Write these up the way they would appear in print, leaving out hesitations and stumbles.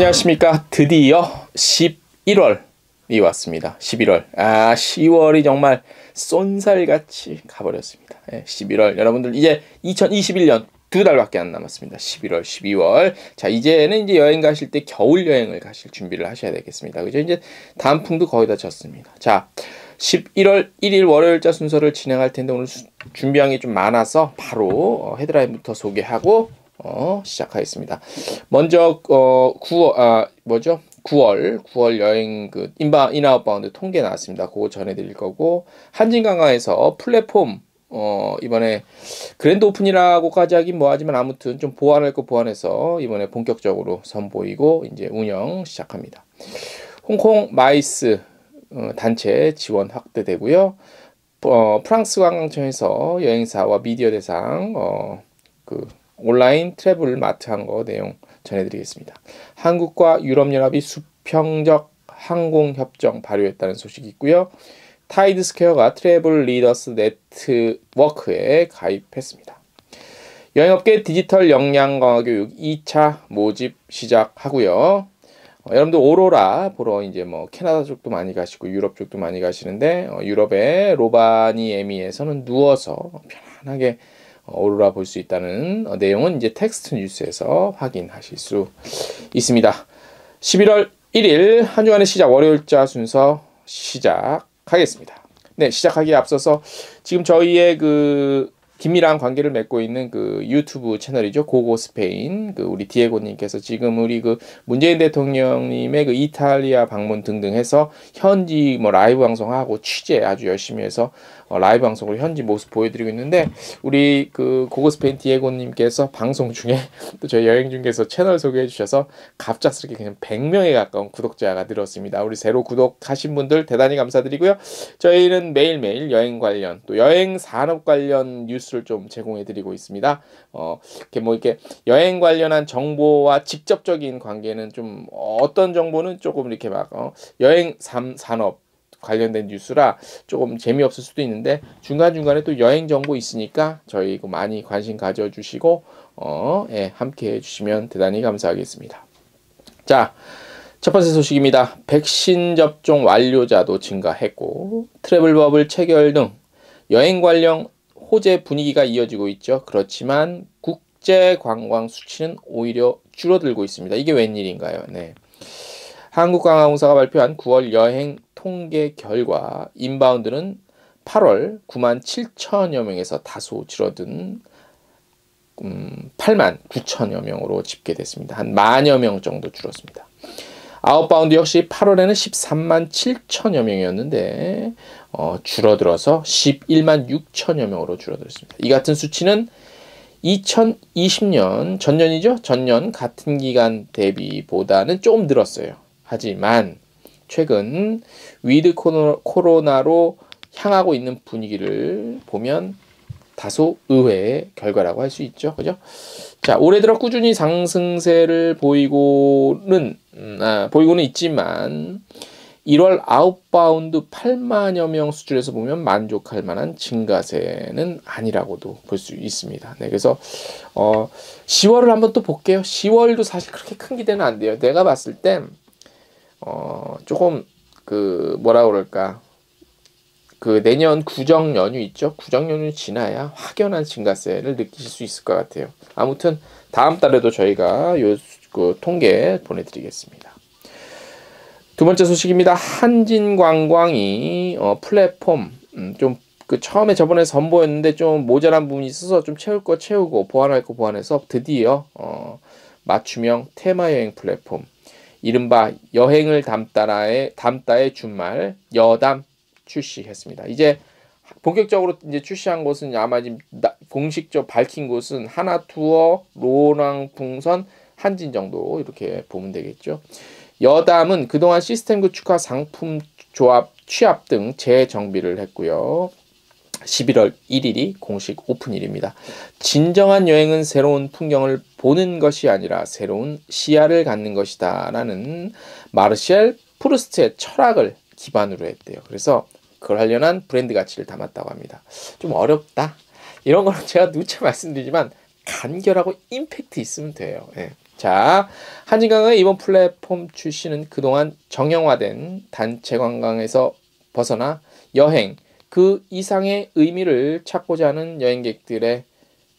안녕하십니까. 드디어 11월이 왔습니다. 11월. 10월이 정말 쏜살같이 가버렸습니다. 11월. 여러분들 이제 2021년 2달밖에 안 남았습니다. 11월, 12월. 자, 이제는 이제 여행 가실 때 겨울 여행을 가실 준비를 하셔야 되겠습니다. 그죠? 이제 단풍도 거의 다 졌습니다. 자, 11월 1일 월요일자 순서를 진행할 텐데 오늘 준비한 게 좀 많아서 바로 헤드라인부터 소개하고 시작하겠습니다. 먼저 9월 여행 인아웃바운드 통계 나왔습니다. 그거 전해드릴 거고, 한진관광에서 플랫폼 이번에 그랜드 오픈이라고까지 하긴 뭐하지만 아무튼 좀 보완할 거 보완해서 이번에 본격적으로 선보이고 이제 운영 시작합니다. 홍콩 마이스 단체 지원 확대되고요. 프랑스 관광청에서 여행사와 미디어 대상 온라인 트래블 마트 한 거 내용 전해드리겠습니다. 한국과 유럽연합이 수평적 항공협정 발효했다는 소식이 있고요. 타이드 스퀘어가 트래블 리더스 네트워크에 가입했습니다. 여행업계 디지털 역량 강화 교육 2차 모집 시작하고요. 여러분들 오로라 보러 이제 캐나다 쪽도 많이 가시고 유럽 쪽도 많이 가시는데 유럽의 로바니에미에서는 누워서 편안하게 오로라 볼 수 있다는 내용은 이제 텍스트 뉴스에서 확인하실 수 있습니다. 11월 1일 한 주간의 시작 월요일자 순서 시작하겠습니다. 네, 시작하기에 앞서서 지금 저희의 긴밀한 관계를 맺고 있는 유튜브 채널이죠. 고고 스페인. 우리 디에고님께서 지금 우리 문재인 대통령님의 이탈리아 방문 등등 해서 현지 라이브 방송하고 취재 아주 열심히 해서 라이브 방송으로 현지 모습 보여드리고 있는데, 우리 고고 스페인 디에고님께서 방송 중에 또 저희 여행 중에서 채널 소개해 주셔서 갑작스럽게 그냥 100명에 가까운 구독자가 늘었습니다. 우리 새로 구독하신 분들 대단히 감사드리고요. 저희는 매일매일 여행 관련 또 여행 산업 관련 뉴스를 좀 제공해 드리고 있습니다. 이렇게 여행 관련한 정보와 직접적인 관계는 좀 어떤 정보는 조금 이렇게 여행 산업 관련된 뉴스라 조금 재미없을 수도 있는데, 중간중간에 또 여행 정보 있으니까 저희 많이 관심 가져주시고 함께 해주시면 대단히 감사하겠습니다. 자, 첫 번째 소식입니다. 백신 접종 완료자도 증가했고 트래블 버블 체결 등 여행 관련 호재 분위기가 이어지고 있죠. 그렇지만 국제 관광 수치는 오히려 줄어들고 있습니다. 이게 웬일인가요? 네. 한국관광공사가 발표한 9월 여행 통계 결과 인바운드는 8월 9만 7천여 명에서 다소 줄어든 8만 9천여 명으로 집계됐습니다. 한 만여 명 정도 줄었습니다. 아웃바운드 역시 8월에는 13만 7천여 명이었는데 줄어들어서 11만 6천여 명으로 줄어들었습니다. 이 같은 수치는 2020년 전년이죠. 전년 같은 기간 대비보다는 좀 늘었어요. 하지만 최근 위드 코로나로 향하고 있는 분위기를 보면 다소 의외의 결과라고 할 수 있죠. 그죠? 자, 올해 들어 꾸준히 상승세를 보이고는 있지만 1월 아웃바운드 8만여 명 수준에서 보면 만족할 만한 증가세는 아니라고도 볼 수 있습니다. 네, 그래서 10월을 한번 또 볼게요. 10월도 사실 그렇게 큰 기대는 안 돼요. 내가 봤을 땐 조금 내년 구정 연휴 있죠? 구정 연휴 지나야 확연한 증가세를 느끼실 수 있을 것 같아요. 아무튼 다음 달에도 저희가 통계 보내드리겠습니다. 두 번째 소식입니다. 한진관광이 플랫폼 처음에 저번에 선보였는데 좀 모자란 부분이 있어서 좀 채울 거 채우고 보완할 거 보완해서 드디어 맞춤형 테마여행 플랫폼, 이른바 여행을 담다의 준말 여담 출시했습니다. 이제 본격적으로 이제 출시한 곳은 아마 지금 공식적 밝힌 곳은 하나투어, 로랑풍선, 한진 정도 이렇게 보면 되겠죠. 여담은 그동안 시스템 구축과 상품 조합, 취합 등 재정비를 했고요. 11월 1일이 공식 오픈일입니다. 진정한 여행은 새로운 풍경을 보는 것이 아니라 새로운 시야를 갖는 것이다 라는 마르셀 프루스트의 철학을 기반으로 했대요. 그래서 그걸 하려는 브랜드 가치를 담았다고 합니다. 좀 어렵다. 이런 거는 제가 누차 말씀드리지만 간결하고 임팩트 있으면 돼요. 네. 자, 한진관광의 이번 플랫폼 출시는 그동안 정형화된 단체 관광에서 벗어나 여행, 그 이상의 의미를 찾고자 하는 여행객들의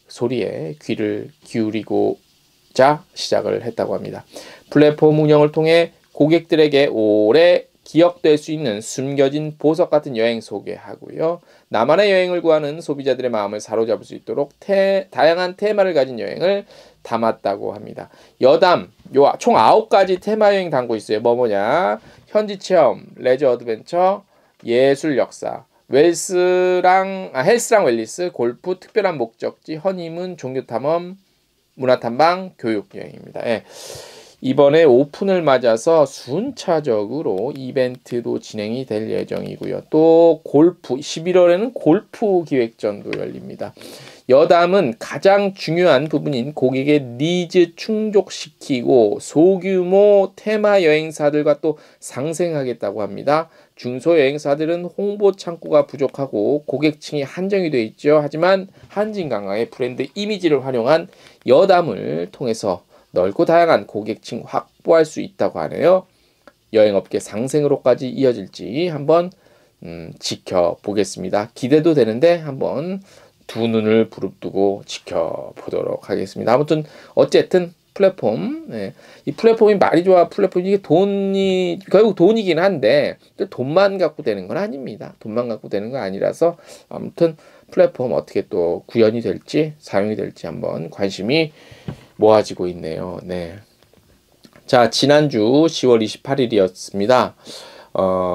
소리에 귀를 기울이고자 시작을 했다고 합니다. 플랫폼 운영을 통해 고객들에게 오래 기억될 수 있는 숨겨진 보석 같은 여행 소개하고요. 나만의 여행을 구하는 소비자들의 마음을 사로잡을 수 있도록 다양한 테마를 가진 여행을 담았다고 합니다. 여담, 총 9가지 테마 여행 담고 있어요. 뭐냐? 현지 체험, 레저 어드벤처, 예술 역사, 헬스랑 웰리스, 골프, 특별한 목적지, 허니문, 종교 탐험, 문화 탐방, 교육 여행입니다. 예. 이번에 오픈을 맞아서 순차적으로 이벤트도 진행이 될 예정이고요. 또 골프, 11월에는 골프 기획전도 열립니다. 여담은 가장 중요한 부분인 고객의 니즈 충족시키고 소규모 테마 여행사들과 또 상생하겠다고 합니다. 중소여행사들은 홍보 창구가 부족하고 고객층이 한정이 되어 있죠. 하지만 한진관광의 브랜드 이미지를 활용한 여담을 통해서 넓고 다양한 고객층 확보할 수 있다고 하네요. 여행업계 상생으로까지 이어질지 한번 지켜보겠습니다. 기대도 되는데 한번 두 눈을 부릅뜨고 지켜보도록 하겠습니다. 아무튼 어쨌든 플랫폼, 이 플랫폼이 말이 좋아. 플랫폼 이게 돈이 결국 돈이긴 한데 돈만 갖고 되는 건 아닙니다. 돈만 갖고 되는 건 아니라서 아무튼 플랫폼 어떻게 또 구현이 될지 사용이 될지 한번 관심이 모아지고 있네요. 네. 자, 지난주 10월 28일이었습니다.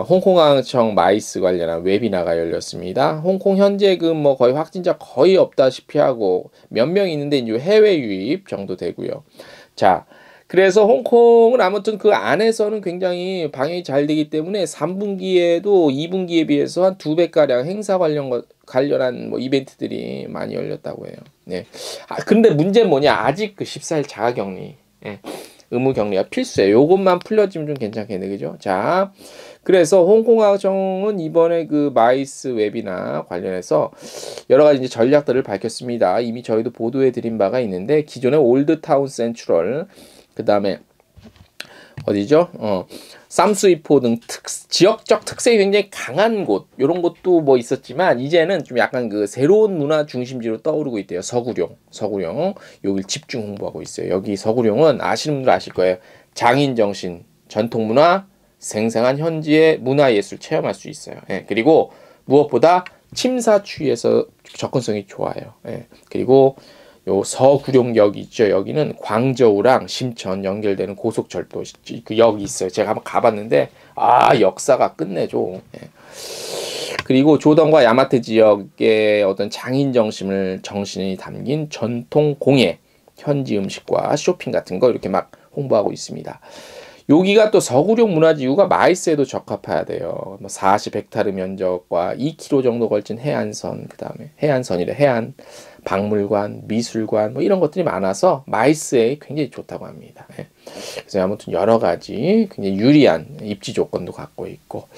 홍콩항청 마이스 관련한 웨비나가 열렸습니다. 홍콩 현재 거의 확진자 거의 없다시피 하고 몇 명 있는데 이제 해외 유입 정도 되고요. 자, 그래서 홍콩은 아무튼 그 안에서는 굉장히 방역이 잘 되기 때문에 3분기에도 2분기에 비해서 한 2배가량 행사 관련한 이벤트들이 많이 열렸다고 해요. 네. 근데 문제는 뭐냐? 아직 그 14일 자가격리. 예. 의무 격리가 필수예요. 요것만 풀려지면 좀 괜찮겠네, 그죠? 자, 그래서 홍콩항청은 이번에 그 마이스 웨비나 관련해서 여러 가지 이제 전략들을 밝혔습니다. 이미 저희도 보도해 드린 바가 있는데 기존의 올드타운 센트럴, 그 다음에 어디죠? 쌈수이포 등 지역적 특색이 굉장히 강한 곳, 요런 곳도 뭐 있었지만 이제는 좀 약간 그 새로운 문화 중심지로 떠오르고 있대요. 서구룡 여길 집중 홍보하고 있어요. 여기 서구룡은 아시는 분들 아실 거예요. 장인정신, 전통문화, 생생한 현지의 문화예술 체험할 수 있어요. 예, 그리고 무엇보다 침사추위에서 접근성이 좋아요. 예, 그리고 요 서구룡역 있죠. 여기는 광저우랑 심천 연결되는 고속철도 그 역이 있어요. 제가 한번 가봤는데 역사가 끝내줘. 예. 그리고 조던과 야마테 지역의 어떤 장인 정신이 담긴 전통 공예, 현지 음식과 쇼핑 같은 거 이렇게 막 홍보하고 있습니다. 여기가 또 서구룡 문화지구가 마이스에도 적합해야 돼요. 40헥타르 면적과 2km 정도 걸친 해안선, 그 다음에 해안 박물관, 미술관 이런 것들이 많아서 마이스에 굉장히 좋다고 합니다. 그래서 아무튼 여러 가지 굉장히 유리한 입지 조건도 갖고 있고,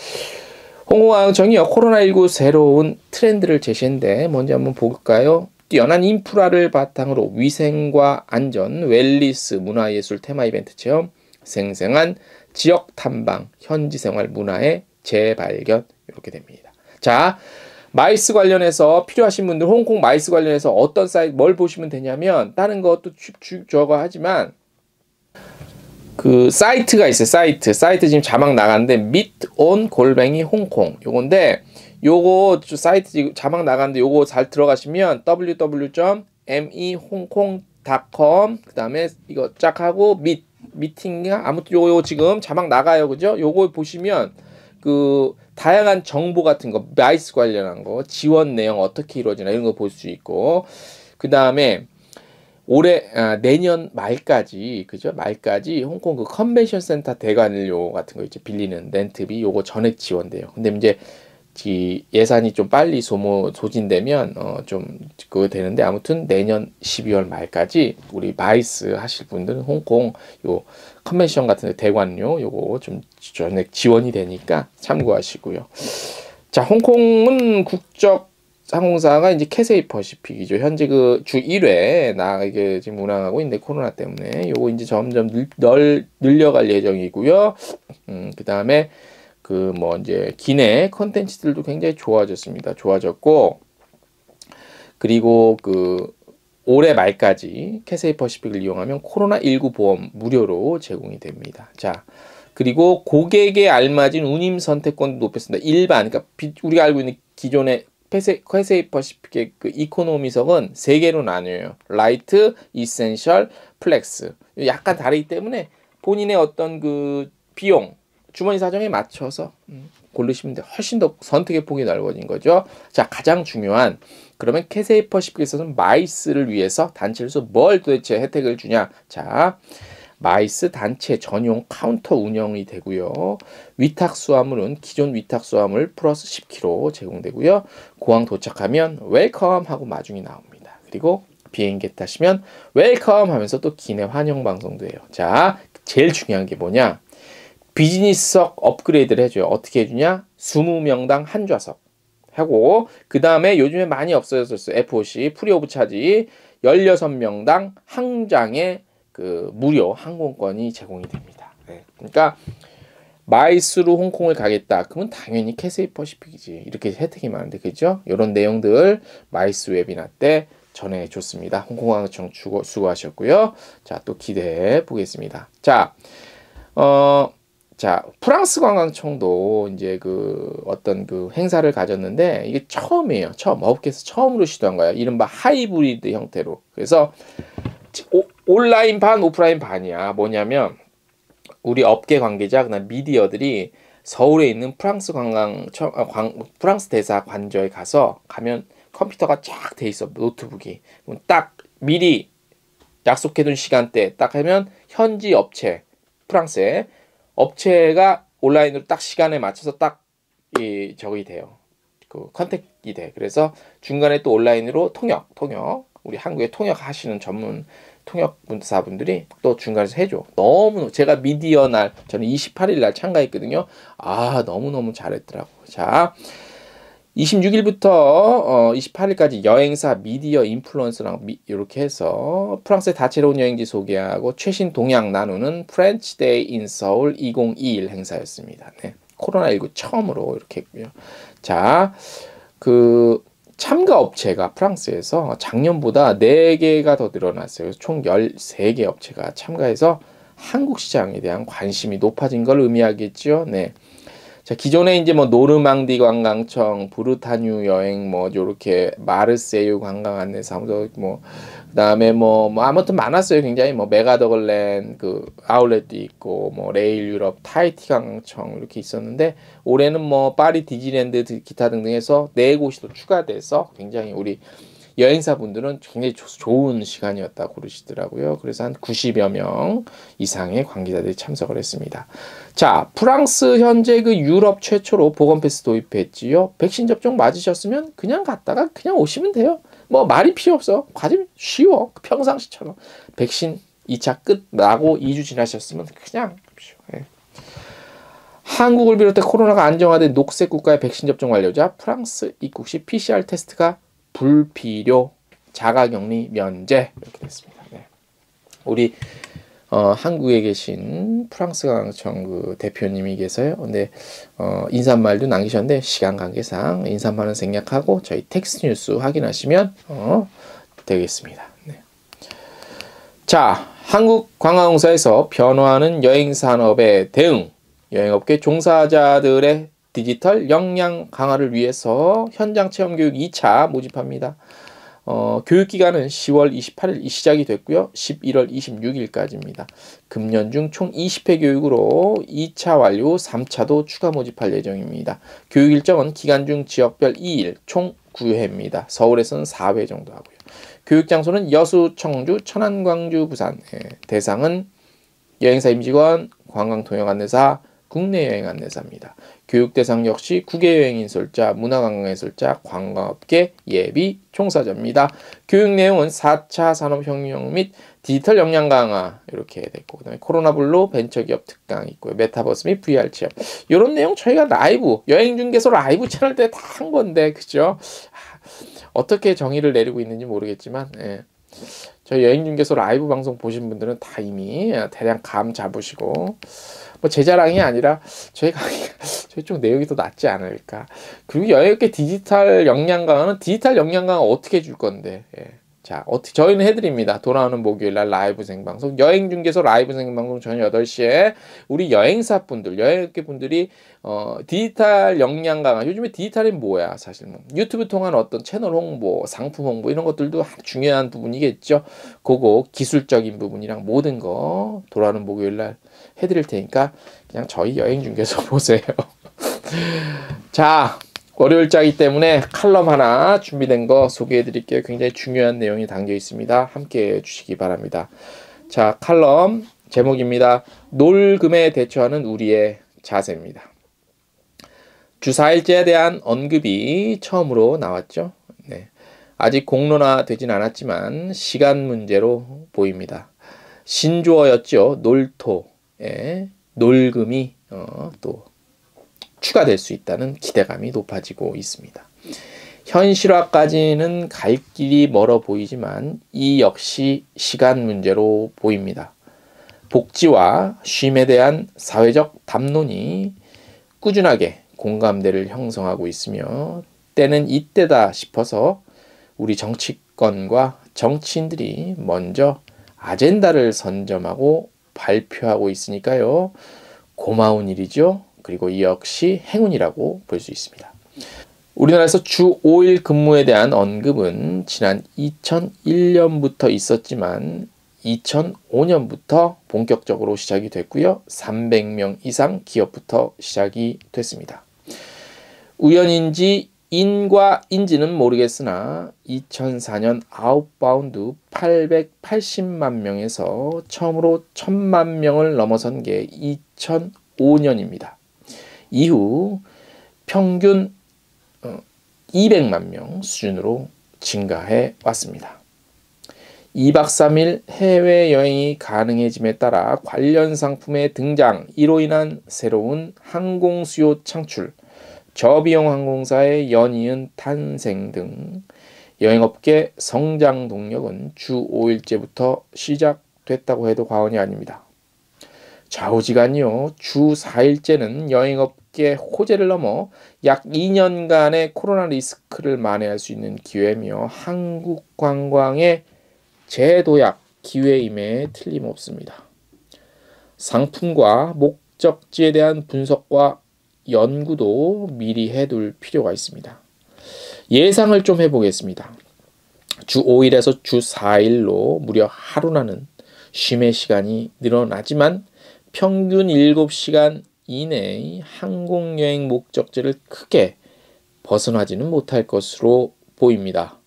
홍콩항청이요 코로나19 새로운 트렌드를 제시했는데 먼저 한번 볼까요? 뛰어난 인프라를 바탕으로 위생과 안전, 웰리스, 문화예술 테마 이벤트 체험, 생생한 지역 탐방, 현지 생활 문화의 재발견 이렇게 됩니다. 자, 마이스 관련해서 필요하신 분들 홍콩 마이스 관련해서 어떤 사이트 뭘 보시면 되냐면 다른 것도 저거 하지만 그 사이트가 있어요. 사이트 지금 자막 나가는데 밑온 골뱅이 홍콩 요건데 요거 사이트 지금 자막 나가는데 요거 잘 들어가시면 www.mehongkong.com 그 다음에 이거 쫙 하고 미팅인가 아무튼 요거 지금 자막 나가요. 그죠? 요거 보시면 그 다양한 정보 같은 거 마이스 관련한 거 지원 내용 어떻게 이루어지나 이런 거 볼 수 있고, 그 다음에 내년 말까지 홍콩 그 컨벤션 센터 대관료 같은 거 이제 빌리는 렌트비 요거 전액 지원돼요. 근데 이제 예산이 좀 빨리 소진되면 좀 그거 되는데 아무튼 내년 12월 말까지 우리 마이스 하실 분들은 홍콩 요 컨벤션 같은 데 대관료 요거 좀 전액 지원이 되니까 참고하시고요. 자, 홍콩은 국적 항공사가 이제 캐세이 퍼시픽이죠. 현재 그 주 1회 이게 지금 운항하고 있는데 코로나 때문에 요거 이제 점점 늘려갈 예정이고요. 그다음에 그 뭐 이제 기내 컨텐츠들도 굉장히 좋아졌고 그리고 그 올해 말까지 캐세이 퍼시픽을 이용하면 코로나19 보험 무료로 제공이 됩니다. 자, 그리고 고객에 알맞은 운임 선택권도 높였습니다. 일반, 그러니까 우리가 알고 있는 기존의 캐세이 퍼시픽의 그 이코노미석은 세 개로 나뉘어요. 라이트, 이센셜, 플렉스. 약간 다르기 때문에 본인의 어떤 그 비용, 주머니 사정에 맞춰서 고르시면 돼요. 훨씬 더 선택의 폭이 넓어진 거죠. 자, 가장 중요한 그러면 캐세이 퍼시픽에서는 마이스를 위해서 단체로서 뭘 도대체 혜택을 주냐? 자, 마이스 단체 전용 카운터 운영이 되고요. 위탁 수화물은 기존 위탁 수화물 플러스 10kg 제공되고요. 공항 도착하면 웰컴 하고 마중이 나옵니다. 그리고 비행기 타시면 웰컴 하면서 또 기내 환영 방송도 해요. 자, 제일 중요한 게 뭐냐? 비즈니스석 업그레이드를 해줘요. 어떻게 해주냐? 20명당 한 좌석 하고 그 다음에 요즘에 많이 없어졌어요. FOC 프리 오브 차지 16명당 한 장의 그 무료 항공권이 제공이 됩니다. 네. 그러니까 마이스로 홍콩을 가겠다. 그러면 당연히 캐세이 퍼시픽이지. 이렇게 혜택이 많은데 그죠? 이런 내용들 마이스 웨비나 때 전해줬습니다. 홍콩항공 수고하셨고요. 자, 또 기대해 보겠습니다. 자, 프랑스 관광청도 이제 그 어떤 그 행사를 가졌는데 이게 처음이에요. 업계에서 처음으로 시도한 거예요. 이른바 하이브리드 형태로. 그래서 온라인 반, 오프라인 반이야. 뭐냐면 우리 업계 관계자, 그다음 미디어들이 서울에 있는 프랑스 관광청, 프랑스 대사 관저에 가면 컴퓨터가 쫙 돼 있어. 노트북이. 딱 미리 약속해둔 시간대 딱 하면 현지 업체, 프랑스의 업체가 온라인으로 딱 시간에 맞춰서 딱 저기 돼요. 그 컨택이 돼. 그래서 중간에 또 온라인으로 통역. 우리 한국에 통역하시는 전문 통역사분들이 또 중간에서 해줘. 너무 제가 미디어 날 저는 28일 날 참가했거든요. 아, 너무너무 잘했더라고. 자, 26일부터 28일까지 여행사 미디어 인플루언서랑 이렇게 해서 프랑스의 다채로운 여행지 소개하고 최신 동향 나누는 프렌치 데이 인 서울 2021 행사였습니다. 네. 코로나19 처음으로 이렇게 했고요. 자, 그 참가 업체가 프랑스에서 작년보다 4개가 더 늘어났어요. 그래서 총 13개 업체가 참가해서 한국 시장에 대한 관심이 높아진 걸 의미하겠죠. 네. 자, 기존에 이제 뭐 노르망디 관광청, 브르타뉴 여행, 뭐 요렇게 마르세유 관광 안내사무소, 뭐 그다음에 뭐 아무튼 많았어요. 굉장히 뭐 메가더글랜 그 아울렛도 있고, 뭐 레일 유럽, 타이티 관광청 이렇게 있었는데 올해는 뭐 파리 디즈니랜드 기타 등등해서 4곳이 또 추가돼서 굉장히 우리 여행사분들은 굉장히 좋은 시간이었다고 그러시더라고요. 그래서 한 90여 명 이상의 관계자들이 참석을 했습니다. 자, 프랑스 현재 그 유럽 최초로 보건 패스 도입했지요. 백신 접종 맞으셨으면 그냥 갔다가 그냥 오시면 돼요. 뭐 말이 필요 없어. 과정 쉬워. 평상시처럼. 백신 2차 끝 나고 2주 지나셨으면 그냥 예. 한국을 비롯해 코로나가 안정화된 녹색 국가의 백신 접종 완료자 프랑스 입국 시 PCR 테스트가 불필요, 자가격리 면제 이렇게 됐습니다. 네. 우리 한국에 계신 프랑스 관광청 그 대표님이 계세요. 근데 인사말도 남기셨는데 시간 관계상 인사말은 생략하고 저희 텍스트 뉴스 확인하시면 되겠습니다. 네. 자, 한국관광공사에서 변화하는 여행산업의 대응, 여행업계 종사자들의 디지털 역량 강화를 위해서 현장 체험 교육 2차 모집합니다. 교육기간은 10월 28일 시작이 됐고요. 11월 26일까지입니다. 금년 중 총 20회 교육으로 2차 완료 3차도 추가 모집할 예정입니다. 교육 일정은 기간 중 지역별 2일 총 9회입니다. 서울에서는 4회 정도 하고요. 교육 장소는 여수, 청주, 천안, 광주, 부산. 대상은 여행사 임직원, 관광통역 안내사, 국내 여행 안내사입니다. 교육 대상 역시 국외 여행 인솔자, 문화관광 해설자, 관광업계 예비 총사자입니다. 교육 내용은 4차 산업혁명 및 디지털 역량 강화 이렇게 됐고, 그다음에 코로나 블루 벤처기업 특강 있고요. 메타버스 및 VR 체험. 이런 내용 저희가 라이브 여행 중개소 라이브 채널 때 다 한 건데, 그죠? 어떻게 정의를 내리고 있는지 모르겠지만, 예. 저희 여행 중개소 라이브 방송 보신 분들은 다 이미 대략 감 잡으시고, 뭐 제 자랑이 아니라 저희 쪽 내용이 더 낫지 않을까. 그리고 여행업계 디지털 역량 강화는 디지털 역량 강화 어떻게 해줄 건데, 예. 자, 어떻게 저희는 해드립니다. 돌아오는 목요일날 라이브 생방송, 여행 중개소 라이브 생방송 저녁 8시에 우리 여행사 분들, 여행업계 분들이 디지털 역량 강화. 요즘에 디지털이 뭐야? 사실 뭐 유튜브 통한 어떤 채널 홍보, 상품 홍보 이런 것들도 중요한 부분이겠죠. 그거 기술적인 부분이랑 모든 거 돌아오는 목요일날 해드릴 테니까 그냥 저희 여행 중개소 보세요. 자, 월요일자이기 때문에 칼럼 하나 준비된 거 소개해 드릴게요. 굉장히 중요한 내용이 담겨 있습니다. 함께 해 주시기 바랍니다. 자, 칼럼 제목입니다. 놀금에 대처하는 우리의 자세입니다. 주 4일제에 대한 언급이 처음으로 나왔죠. 네. 아직 공론화되진 않았지만 시간 문제로 보입니다. 신조어였죠. 놀토에 놀금이 또 추가될 수 있다는 기대감이 높아지고 있습니다. 현실화까지는 갈 길이 멀어 보이지만 이 역시 시간 문제로 보입니다. 복지와 쉼에 대한 사회적 담론이 꾸준하게 공감대를 형성하고 있으며 때는 이때다 싶어서 우리 정치권과 정치인들이 먼저 아젠다를 선점하고 발표하고 있으니까요. 고마운 일이죠. 그리고 이 역시 행운이라고 볼 수 있습니다. 우리나라에서 주 5일 근무에 대한 언급은 지난 2001년부터 있었지만 2005년부터 본격적으로 시작이 됐고요. 300명 이상 기업부터 시작이 됐습니다. 우연인지 인과 인지는 모르겠으나 2004년 아웃바운드 880만 명에서 처음으로 1000만 명을 넘어선 게 2005년입니다. 이후 평균 200만 명 수준으로 증가해 왔습니다. 2박 3일 해외여행이 가능해짐에 따라 관련 상품의 등장, 이로 인한 새로운 항공수요 창출, 저비용 항공사의 연이은 탄생 등 여행업계 성장 동력은 주 5일제부터 시작됐다고 해도 과언이 아닙니다. 좌우지간이요. 주 4일제는 여행업계 호재를 넘어 약 2년간의 코로나 리스크를 만회할 수 있는 기회며 한국 관광의 재도약 기회임에 틀림없습니다. 상품과 목적지에 대한 분석과 연구도 미리 해둘 필요가 있습니다. 예상을 좀 해보겠습니다. 주 5일에서 주 4일로 무려 하루나는 쉼의 시간이 늘어나지만 평균 7시간 이내의 항공여행 목적지를 크게 벗어나지는 못할 것으로 보입니다.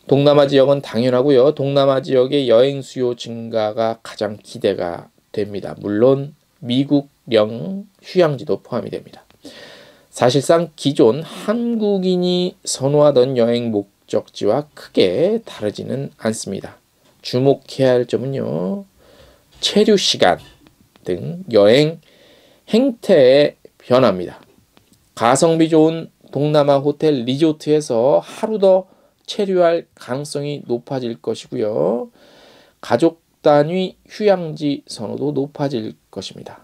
동남아 지역은 당연하고요. 동남아 지역의 여행 수요 증가가 가장 기대가 됩니다. 물론 미국령 휴양지도 포함이 됩니다. 사실상 기존 한국인이 선호하던 여행 목적지와 크게 다르지는 않습니다. 주목해야 할 점은요. 체류 시간 등 여행 행태의 변화입니다. 가성비 좋은 동남아 호텔 리조트에서 하루 더 체류할 가능성이 높아질 것이고요. 가족 단위 휴양지 선호도 높아질 것입니다.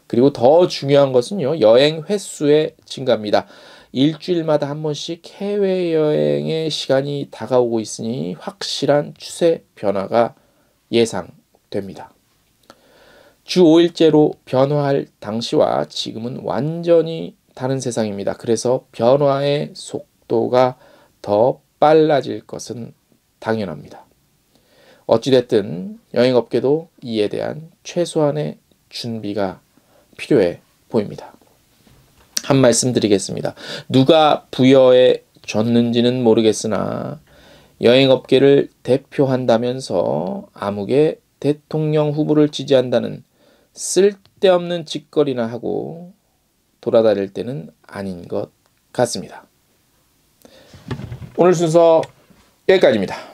그리고 더 중요한 것은요. 여행 횟수의 증가입니다. 일주일마다 한 번씩 해외여행의 시간이 다가오고 있으니 확실한 추세 변화가 예상됩니다. 주 5일제로 변화할 당시와 지금은 완전히 다른 세상입니다. 그래서 변화의 속도가 더 빨라질 것은 당연합니다. 어찌됐든 여행업계도 이에 대한 최소한의 준비가 필요해 보입니다. 한 말씀 드리겠습니다. 누가 부여해 줬는지는 모르겠으나 여행업계를 대표한다면서 암흑의 대통령 후보를 지지한다는 쓸데없는 짓거리나 하고 돌아다닐 때는 아닌 것 같습니다. 오늘 순서 여기까지입니다.